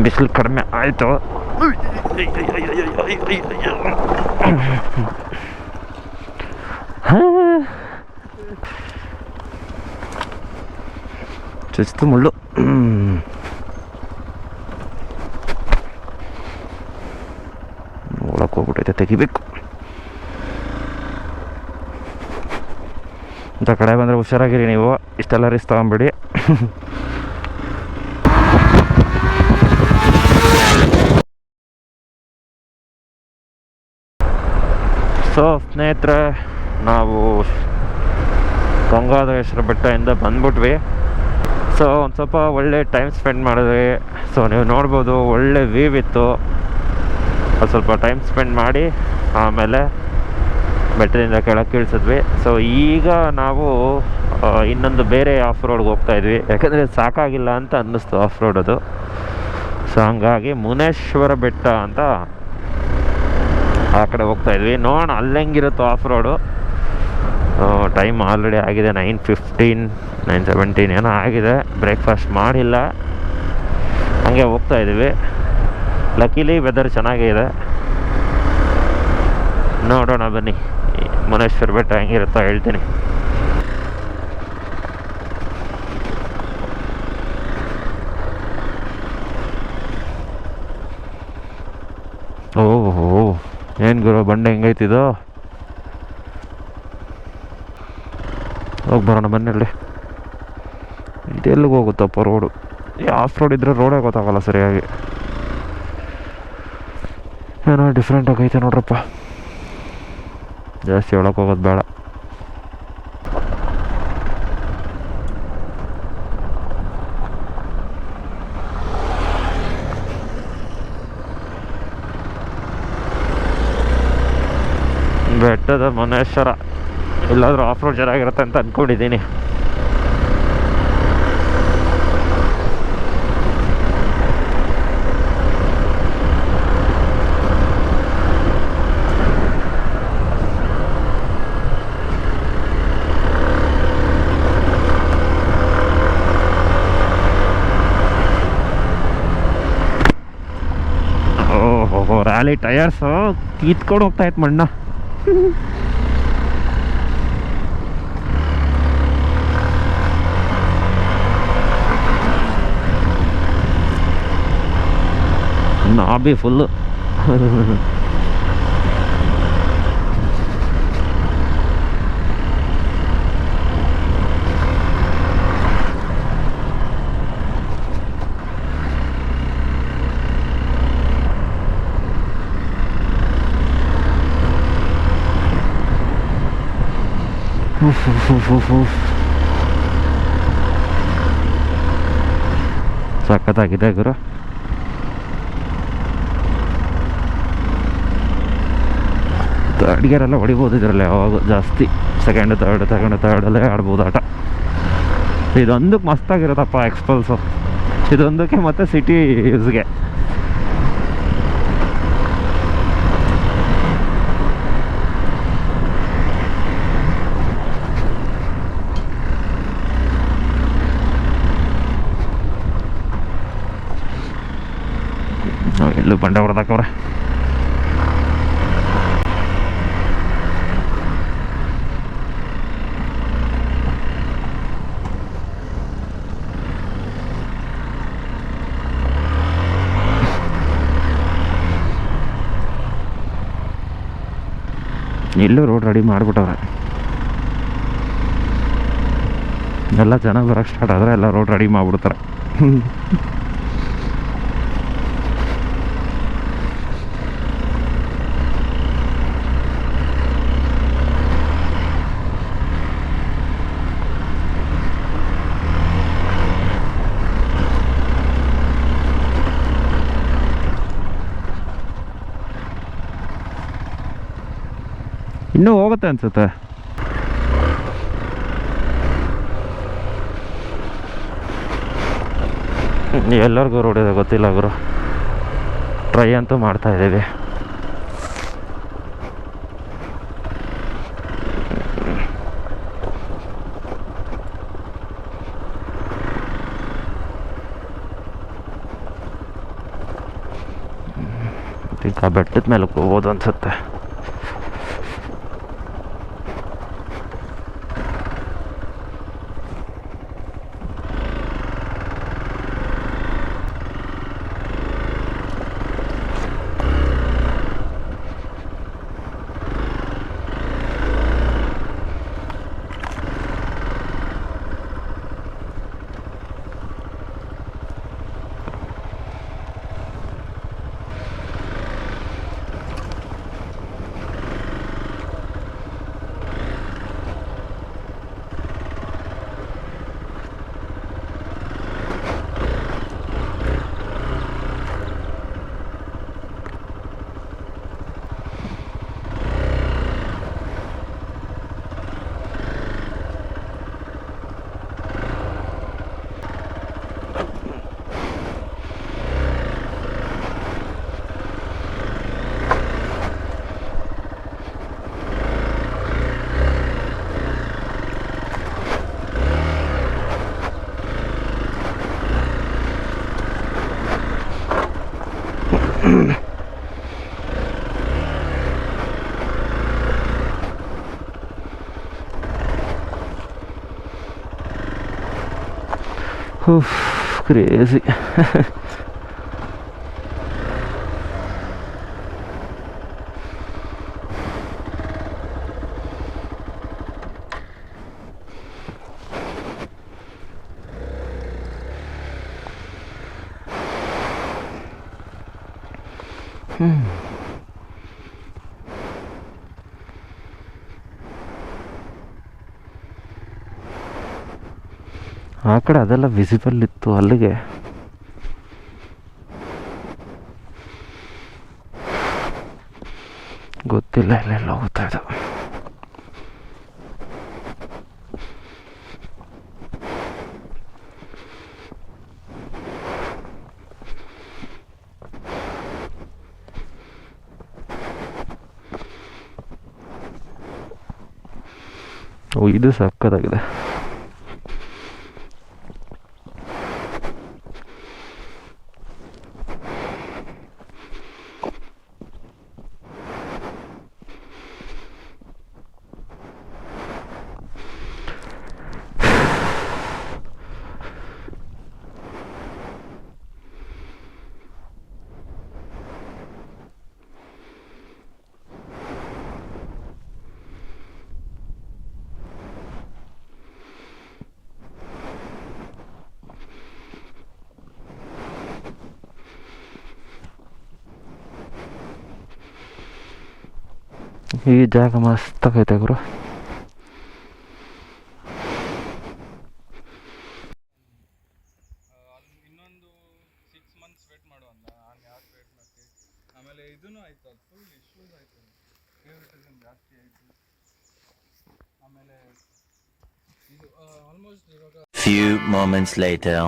ಬಿಸಿಲು ಕಡಿಮೆ ಆಯಿತು. ಚುಚ್ತು ಮುಳ್ಳು. ಒಳಕ್ಕೆ ಹೋಗ್ಬಿಟ್ಟೈತೆ, ತೆಗಿಬೇಕು. ಇಂಥ ಕಡೆ ಬಂದರೆ ಹುಷಾರಾಗಿರಿ ನೀವು, ಇಷ್ಟೆಲ್ಲ ರಿಸ್ಕ್ ತಗೊಂಬಿಡಿ. ಸೊ ಸ್ನೇಹಿತರೆ, ನಾವು ಗಂಗಾಧರೇಶ್ವರ ಬೆಟ್ಟದಿಂದ ಬಂದ್ಬಿಟ್ವಿ. ಸೊ ಒಂದು ಸ್ವಲ್ಪ ಒಳ್ಳೆ ಟೈಮ್ ಸ್ಪೆಂಡ್ ಮಾಡಿದ್ವಿ. ಸೊ ನೀವು ನೋಡ್ಬೋದು, ಒಳ್ಳೆ ವ್ಯೂ ಇತ್ತು. ಅದು ಸ್ವಲ್ಪ ಟೈಮ್ ಸ್ಪೆಂಡ್ ಮಾಡಿ ಆಮೇಲೆ ಬೆಟ್ಟದಿಂದ ಕೆಳಗೆ ಇಳಿಸಿದ್ವಿ. ಸೊ ಈಗ ನಾವು ಇನ್ನೊಂದು ಬೇರೆ ಆಫ್ ರೋಡ್ಗೆ ಹೋಗ್ತಾಯಿದ್ವಿ, ಯಾಕಂದರೆ ಸಾಕಾಗಿಲ್ಲ ಅಂತ ಅನ್ನಿಸ್ತು ಆಫ್ ರೋಡ್ ಅದು. ಸೊ ಹಂಗಾಗಿ ಮುನೇಶ್ವರ ಬೆಟ್ಟ ಅಂತ ಆ ಕಡೆ ಹೋಗ್ತಾಯಿದ್ವಿ. ನೋಡೋಣ ಅಲ್ಲೆಂಗಿರುತ್ತೋ ಆಫ್ ರೋಡು. ಟೈಮ್ ಆಲ್ರೆಡಿ ಆಗಿದೆ 9:15, 9:17 ಏನೋ ಆಗಿದೆ. ಬ್ರೇಕ್ಫಾಸ್ಟ್ ಮಾಡಿಲ್ಲ, ಹಾಗೆ ಹೋಗ್ತಾಯಿದ್ವಿ. ಲಕ್ಕಿಲಿ ವೆದರ್ ಚೆನ್ನಾಗೇ ಇದೆ. ನೋಡೋಣ ಬನ್ನಿ, ಮುನೇಶ್ವರ ಬೆಟ್ಟ ಹೆಂಗಿರುತ್ತೋ ಹೇಳ್ತೀನಿ. ಓಹೋ, ಏನು ಗುರು ಬಂಡೆ ಹೆಂಗೈತಿದು. ಹೋಗಿ ಬರೋಣ ಬನ್ನಿ. ಇದೆಲ್ಲಿಗೆ ಹೋಗುತ್ತಪ್ಪ ರೋಡು? ಆಫ್ ರೋಡ್ ಇದ್ದರೆ ರೋಡೇ ಗೊತ್ತಾಗಲ್ಲ ಸರಿಯಾಗಿ. ಏನೋ ಡಿಫ್ರೆಂಟ್ ಆಗೈತೆ ನೋಡ್ರಪ್ಪ. ಜಾಸ್ತಿ ಒಳಗೆ ಹೋಗೋದು ಬೇಡ. ಬೆಟ್ಟದ ಮುನೇಶ್ವರ ಎಲ್ಲಾದರೂ ಆಫ್ ರೋಡ್ ಚೆನ್ನಾಗಿರುತ್ತೆ ಅಂತ ಅಂದ್ಕೊಂಡಿದ್ದೀನಿ. ಓಹೋ, ರ್ಯಾಲಿ ಟಯರ್ಸು ಕಿತ್ಕೊಂಡು ಹೋಗ್ತಾಯಿತ್ತು ಮಣ್ಣ. ನಾಬಿ ಫುಲ್ಲು. ಸಖತ್ತಾಗಿದೆ ಗುರು. ಅಡುಗೆರೆಲ್ಲ ಹೊಡಿಬೋದು ಇದರಲ್ಲೇ, ಯಾವಾಗ ಜಾಸ್ತಿ ಸೆಕೆಂಡ್ ತರ್ಡಲ್ಲೇ ಆಡ್ಬೋದು ಆಟ. ಇದೊಂದಕ್ಕೆ ಮಸ್ತಾಗಿರುತ್ತಪ್ಪ ಎಕ್ಸ್ಪಲ್ಸು, ಇದೊಂದಕ್ಕೆ ಮತ್ತು ಸಿಟಿ ಯೂಸ್ಗೆ. ಎಲ್ಲೂ ಬಂಡೆ ಹೊಡೆದಾಕವ್ರೆ. ಇಲ್ಲೂ ರೋಡ್ ರೆಡಿ ಮಾಡಿಬಿಟ್ಟವ್ರೆ. ಎಲ್ಲ ಜನ ಬರೋಕ್ಕೆ ಸ್ಟಾರ್ಟ್ ಆದರೆ ಎಲ್ಲ ರೋಡ್ ರೆಡಿ ಮಾಡಿಬಿಡ್ತಾರೆ. ಇನ್ನೂ ಹೋಗುತ್ತೆ ಅನ್ಸುತ್ತೆ. ಎಲ್ಲರಿಗೂ ರೋಡ್ ಇದೆ ಗೊತ್ತಿಲ್ಲ ಗುರು, ಟ್ರೈ ಅಂತೂ ಮಾಡ್ತಾ ಇದ್ದೀವಿ. ಈಗ ಬೆಟ್ಟದ ಮೇಲೆ ಹೋಗ್ಬೋದು ಅನ್ಸುತ್ತೆ. ಕ್ರೇಜಿ. ಆ ಕಡೆ ಅದೆಲ್ಲ ವಿಸಿಬಲ್ ಇತ್ತು ಅಲ್ಲಿಗೆ. ಗೊತ್ತಿಲ್ಲ ಎಲ್ಲೆಲ್ಲ ಹೋಗ್ತಾ ಇದ್ದು. ಓ, ಇದು ಸಕ್ಕತ್ತಾಗಿದೆ. ಈ ಜಾಗ ಮಸ್ತಾಗೈತೆ ಗುರು. ಇನ್ನೊಂದು 6 months ವೇಟ್ ಮಾಡುವಂತ. ನಾನು ಯಾಕೆ ವೇಟ್ ಮಾಡ್ತೀನಿ? ಆಮೇಲೆ ಇದೂ ಆಯ್ತು, ಅದು ಫುಲ್ ಇಶ್ಯೂಸ್ ಆಯ್ತು, ಫೇವ್ರಿಟಿಸಮ್ ಜಾಸ್ತಿ ಆಯಿತು. ಆಮೇಲೆ ಇದು ಆಲ್ಮೋಸ್ಟ್ ಇವಾಗ few moments later.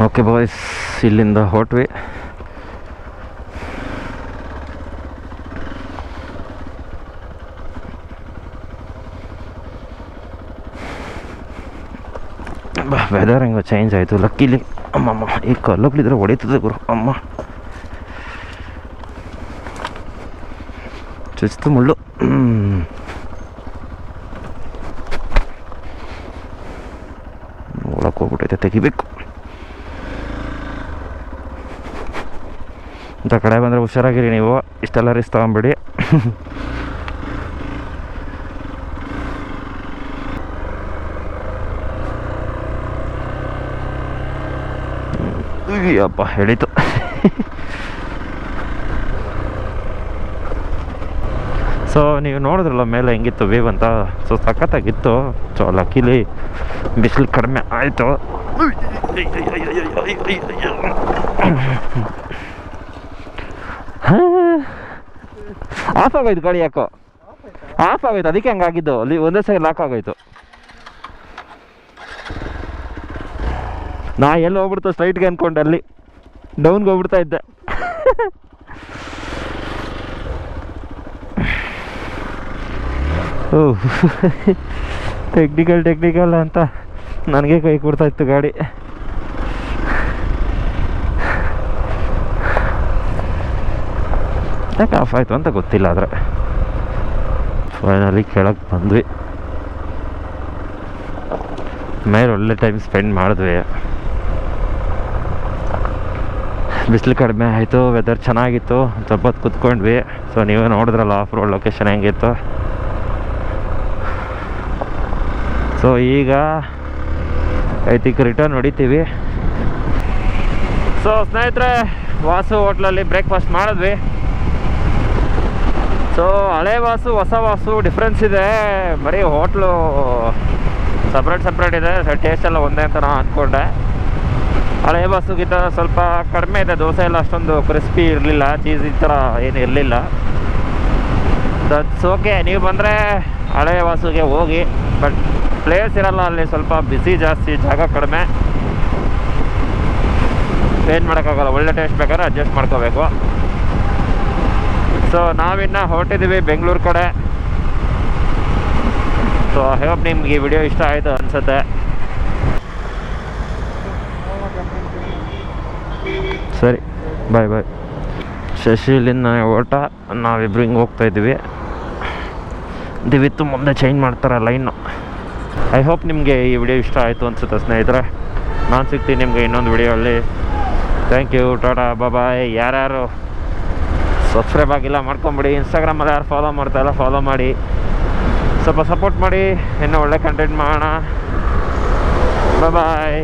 Okay boys, ಇಲ್ಲಿಂದ ಹೊರಟ್ವಿ. ವೆದರ್ ಹೆಂಗೋ ಚೇಂಜ್ ಆಯಿತು ಲಕ್ಕಿಲಿ. ಅಮ್ಮಮ್ಮ, ಈ ಕಲ್ಲೋಗ್ಲಿದ್ರೆ ಹೊಡಿತದೆ ಗುರು. ಅಮ್ಮ, ಚುಚ್ತು ಮುಳ್ಳು. ಒಳಕ್ಕೆ ಹೋಗ್ಬಿಟ್ಟೈತೆ, ತೆಗಿಬೇಕು. ಇಂಥ ಕಡೆ ಬಂದರೆ ಹುಷಾರಾಗಿರಿ ನೀವು, ಇಷ್ಟೆಲ್ಲ ರಿಸ್ಕ್ ತಗೊಂಬಿಡಿ. ಅಪ್ಪ ಹೇಳಿತು. ಸೊ ನೀವು ನೋಡಿದ್ರಲ್ಲ ಮೇಲೆ ಹೆಂಗಿತ್ತು ವೇವ್ ಅಂತ. ಸೊ ಸಖತ್ತಾಗಿತ್ತು. ಸೊ ಲಕ್ಕಿಲಿ ಬಿಸಿಲು ಕಡಿಮೆ ಆಯಿತು. ಆಫ್ ಆಗೋಯ್ತು ಗಾಡಿ, ಯಾಕೋ ಆಫ್ ಆಗೋಯ್ತು, ಅದಕ್ಕೆ ಹಂಗಾಗಿದ್ದು. ಅಲ್ಲಿ ಒಂದೇ ಸೈಡ್ ಲಾಕ್ ಆಗೋಯ್ತು. ನಾ ಎಲ್ಲಿ ಹೋಗ್ಬಿಡ್ತು ಸ್ಟ್ರೈಟ್ಗೆ ಅಂದ್ಕೊಂಡೆ, ಅಲ್ಲಿ ಡೌನ್ಗೆ ಹೋಗ್ಬಿಡ್ತಾ ಇದ್ದೆ. ಓಹ್ ಟೆಕ್ನಿಕಲ್ ಅಂತ ನನಗೆ ಕೈ ಕೊಡ್ತಾ ಇತ್ತು ಗಾಡಿ. ಯಾಕೆ ಆಫ್ ಆಯಿತು ಅಂತ ಗೊತ್ತಿಲ್ಲ. ಆದರೆ ಫೈನಲಿ ಕೆಳಗೆ ಬಂದ್ವಿ. ಮೇಲೆ ಒಳ್ಳೆ ಟೈಮ್ ಸ್ಪೆಂಡ್ ಮಾಡಿದ್ವಿ. ಬಿಸಿಲು ಕಡಿಮೆ ಆಯಿತು, ವೆದರ್ ಚೆನ್ನಾಗಿತ್ತು, ಸ್ವಲ್ಪ ಹೊತ್ತು ಕುತ್ಕೊಂಡ್ವಿ. ಸೊ ನೀವೇ ನೋಡಿದ್ರಲ್ಲ ಆಫ್ ರೋಡ್ ಲೊಕೇಶನ್ ಹೆಂಗಿತ್ತು. ಸೊ ಈಗ ಐ ಥಿಂಕ್ ರಿಟರ್ನ್ ಹೊಡಿತೀವಿ. ಸೊ ಸ್ನೇಹಿತರೆ, ವಾಸು ಹೋಟ್ಲಲ್ಲಿ ಬ್ರೇಕ್ಫಾಸ್ಟ್ ಮಾಡಿದ್ವಿ. ಸೊ ಹಳೆ ವಾಸು ಹೊಸ ವಾಸು ಡಿಫ್ರೆನ್ಸ್ ಇದೆ. ಬರೀ ಹೋಟ್ಲು ಸಪ್ರೇಟ್ ಇದೆ, ಟೇಸ್ಟ್ ಎಲ್ಲ ಒಂದೇ ಅಂತ ನಾನು ಅಂದ್ಕೊಂಡೆ. ಹಳೆ ವಾಸುಗಿಂತ ಸ್ವಲ್ಪ ಕಡಿಮೆ ಇದೆ. ದೋಸೆ ಎಲ್ಲ ಅಷ್ಟೊಂದು ಕ್ರಿಸ್ಪಿ ಇರಲಿಲ್ಲ, ಚೀಸ್ ಈ ಥರ ಏನು ಇರಲಿಲ್ಲ. That's okay. ನೀವು ಬಂದರೆ ಹಳೆ ವಾಸುಗೆ ಹೋಗಿ, ಬಟ್ ಪ್ಲೇಸ್ ಇರಲ್ಲ ಅಲ್ಲಿ, ಸ್ವಲ್ಪ ಬಿಸಿ ಜಾಸ್ತಿ, ಜಾಗ ಕಡಿಮೆ. ಏನು ಮಾಡೋಕ್ಕಾಗಲ್ಲ, ಒಳ್ಳೆ ಟೇಸ್ಟ್ ಬೇಕಾದ್ರೆ ಅಡ್ಜಸ್ಟ್ ಮಾಡ್ಕೋಬೇಕು. ಸೊ ನಾವಿನ್ನು ಹೊರಟಿದ್ದೀವಿ ಬೆಂಗಳೂರು ಕಡೆ. ಸೊ ಐ ಹೋಪ್ ನಿಮ್ಗೆ ಈ ವಿಡಿಯೋ ಇಷ್ಟ ಆಯಿತು ಅನಿಸುತ್ತೆ. ಸರಿ, ಬಾಯ್. ಶಶಿಲಿನ ಓಟ, ನಾವಿಬ್ರು ಹಿಂಗೆ ಹೋಗ್ತಾಯಿದ್ವಿ. ದಿವಿತ್ತು ಮುಂದೆ ಚೇಂಜ್ ಮಾಡ್ತಾರೆ ಲೈನು. ಐ ಹೋಪ್ ನಿಮಗೆ ಈ ವಿಡಿಯೋ ಇಷ್ಟ ಆಯಿತು ಅನಿಸುತ್ತೆ ಸ್ನೇಹಿತರೆ. ನಾನು ಸಿಗ್ತೀನಿ ನಿಮಗೆ ಇನ್ನೊಂದು ವಿಡಿಯೋಲ್ಲಿ. ಥ್ಯಾಂಕ್ ಯು, ಟಾಟಾ, ಬಾಯ್. ಯಾರ್ಯಾರು ಸಬ್ಸ್ಕ್ರೈಬ್ ಆಗಿಲ್ಲ ಮಾಡ್ಕೊಂಬಿಡಿ. ಇನ್ಸ್ಟಾಗ್ರಾಮಲ್ಲಿ ಯಾರು ಫಾಲೋ ಮಾಡ್ತಾಯಿಲ್ಲ ಫಾಲೋ ಮಾಡಿ, ಸ್ವಲ್ಪ ಸಪೋರ್ಟ್ ಮಾಡಿ. ಇನ್ನೂ ಒಳ್ಳೆ ಕಂಟೆಂಟ್ ಮಾಡೋಣ. ಬಾಯ್.